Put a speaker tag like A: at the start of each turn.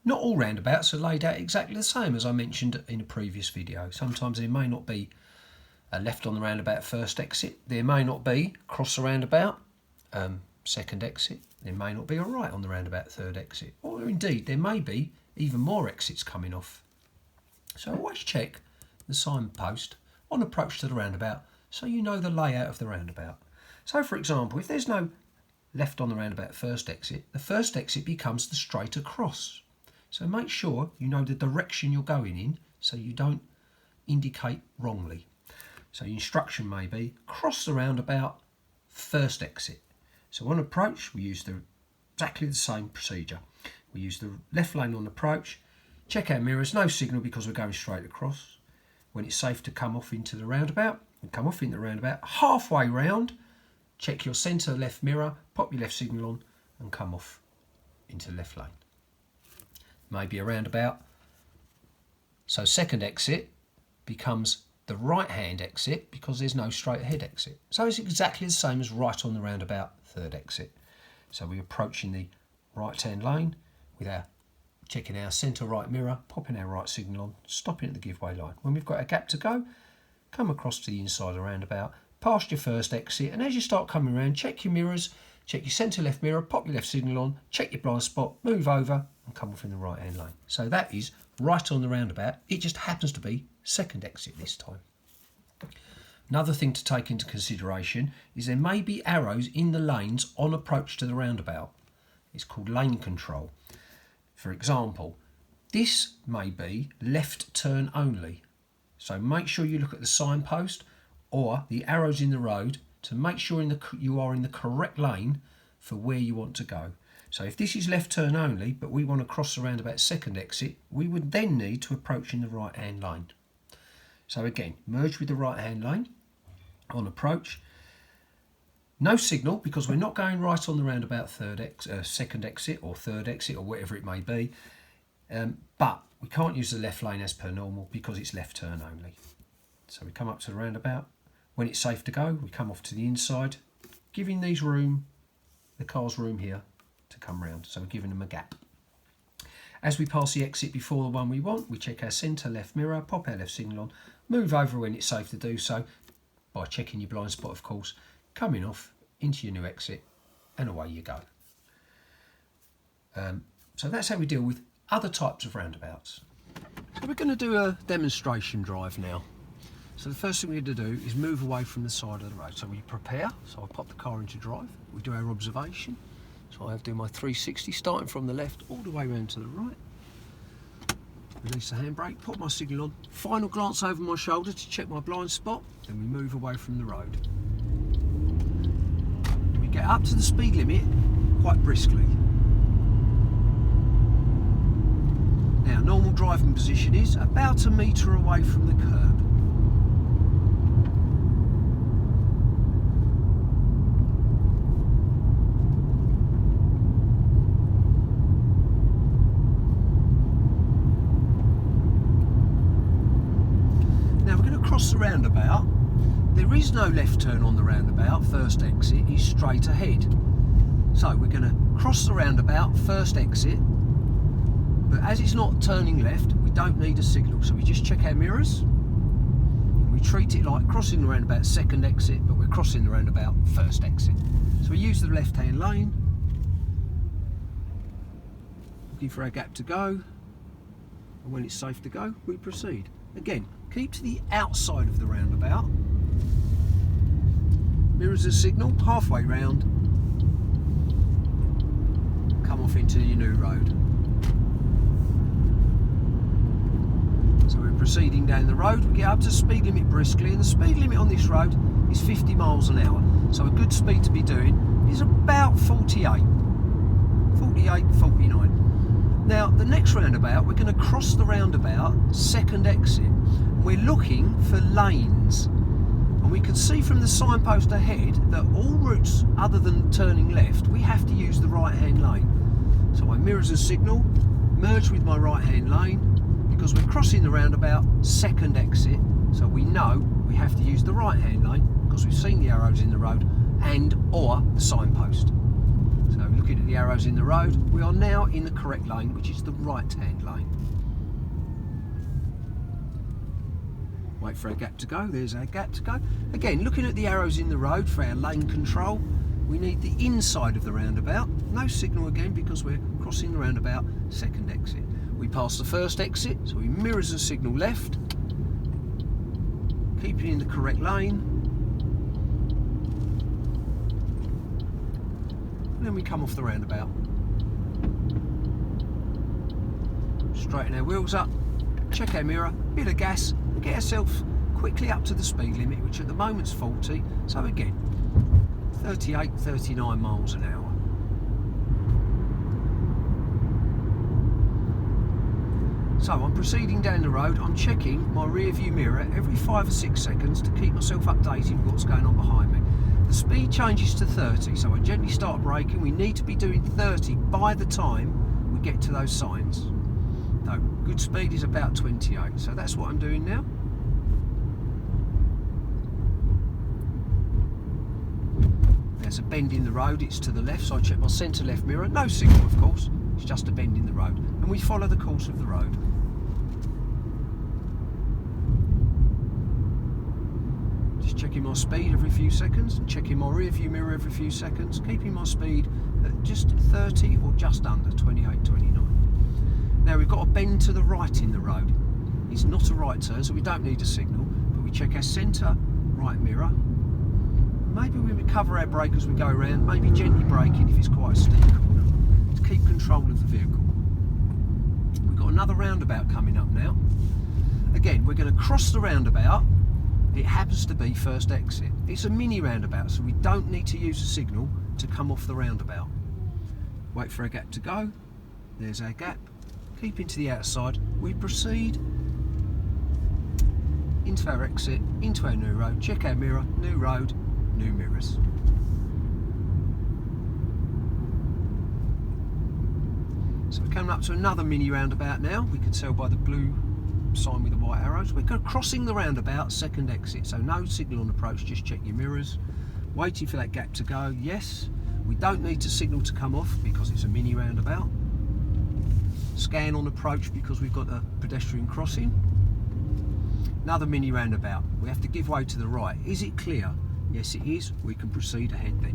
A: Not all roundabouts are laid out exactly the same as I mentioned in a previous video. Sometimes there may not be a left on the roundabout first exit. There may not be cross the roundabout second exit. There may not be a right on the roundabout third exit. Or indeed there may be even more exits coming off. So always check the signpost on approach to the roundabout so you know the layout of the roundabout. So for example, if there's no left on the roundabout first exit, the first exit becomes the straight across. So make sure you know the direction you're going in so you don't indicate wrongly. So the instruction may be cross the roundabout first exit. So on approach we use exactly the same procedure. We use the left lane on approach, check our mirrors, no signal because we're going straight across. When it's safe to come off into the roundabout, we come off into the roundabout, halfway round, check your centre left mirror, pop your left signal on and come off into the left lane. Maybe a roundabout. So second exit becomes the right hand exit because there's no straight ahead exit. So it's exactly the same as right on the roundabout third exit. So we're approaching the right hand lane with our checking our centre right mirror, popping our right signal on, stopping at the giveaway line. When we've got a gap to go, come across to the inside of the roundabout, past your first exit, and as you start coming around, check your mirrors, check your centre left mirror, pop your left signal on, check your blind spot, move over and come off in the right hand lane. So that is right on the roundabout. It just happens to be second exit this time. Another thing to take into consideration is there may be arrows in the lanes on approach to the roundabout. It's called lane control. For example, this may be left turn only. So make sure you look at the signpost or the arrows in the road to make sure you are in the correct lane for where you want to go. So if this is left turn only, but we want to cross the roundabout second exit, we would then need to approach in the right hand lane. So again, merge with the right hand lane on approach. No signal because we're not going right on the roundabout second exit or third exit or whatever it may be. But we can't use the left lane as per normal because it's left turn only. So we come up to the roundabout. When it's safe to go, we come off to the inside, giving these room, the cars room here to come round. So we're giving them a gap. As we pass the exit before the one we want, we check our centre left mirror, pop our left signal on, move over when it's safe to do so by checking your blind spot, of course, coming off into your new exit, and away you go. So that's how we deal with other types of roundabouts. So we're going to do a demonstration drive now. So the first thing we need to do is move away from the side of the road. So we prepare, so I'll pop the car into drive, we do our observation. So I have to do my 360, starting from the left all the way around to the right. Release the handbrake, put my signal on, final glance over my shoulder to check my blind spot, then we move away from the road. We get up to the speed limit quite briskly. Now, normal driving position is about a metre away from the curb. Across the roundabout, there is no left turn on the roundabout, first exit is straight ahead. So we're going to cross the roundabout, first exit, but as it's not turning left, we don't need a signal, so we just check our mirrors. We treat it like crossing the roundabout, second exit, but we're crossing the roundabout, first exit. So we use the left hand lane, looking for our gap to go, and when it's safe to go, we proceed. Again, keep to the outside of the roundabout. Mirrors a signal, halfway round. Come off into your new road. So we're proceeding down the road. We get up to speed limit briskly, and the speed limit on this road is 50 miles an hour. So a good speed to be doing is about 48, 49. Now, the next roundabout, we're going to cross the roundabout, second exit. We're looking for lanes. And we can see from the signpost ahead that all routes other than turning left, we have to use the right-hand lane. So my mirrors and signal, merge with my right-hand lane, because we're crossing the roundabout, second exit. So we know we have to use the right-hand lane, because we've seen the arrows in the road, and or the signpost. So we looking at the arrows in the road, we are now in the correct lane, which is the right-hand lane. Wait for our gap to go. There's our gap to go. Again, looking at the arrows in the road for our lane control, we need the inside of the roundabout. No signal again because we're crossing the roundabout, second exit. We pass the first exit, so we mirrors and signal left, keeping in the correct lane. And then we come off the roundabout. Straighten our wheels up, check our mirror, bit of gas, and get ourselves quickly up to the speed limit, which at the moment's 40. So again, 38, 39 miles an hour. So I'm proceeding down the road, I'm checking my rear view mirror every 5 or 6 seconds to keep myself updated with what's going on behind me. The speed changes to 30, so I gently start braking. We need to be doing 30 by the time we get to those signs. No, good speed is about 28, so that's what I'm doing now. There's a bend in the road, it's to the left, so I check my centre left mirror. No signal, of course, it's just a bend in the road. And we follow the course of the road. Just checking my speed every few seconds and checking my rear view mirror every few seconds, keeping my speed at just 30 or just under, 28, 29. Now we've got a bend to the right in the road. It's not a right turn, so we don't need a signal, but we check our centre right mirror. Maybe we recover our brake as we go around, maybe gently braking if it's quite a steep corner, to keep control of the vehicle. We've got another roundabout coming up now. Again, we're going to cross the roundabout. It happens to be first exit. It's a mini roundabout, so we don't need to use a signal to come off the roundabout. Wait for our gap to go. There's our gap. Keeping to the outside, we proceed into our exit, into our new road, check our mirror, new road, new mirrors. So we're coming up to another mini roundabout now. We can tell by the blue sign with the white arrows. We're crossing the roundabout, second exit, so no signal on approach, just check your mirrors. Waiting for that gap to go, yes. We don't need to signal to come off because it's a mini roundabout. Scan on approach because we've got a pedestrian crossing. Another mini roundabout. We have to give way to the right. Is it clear? Yes, it is. We can proceed ahead then.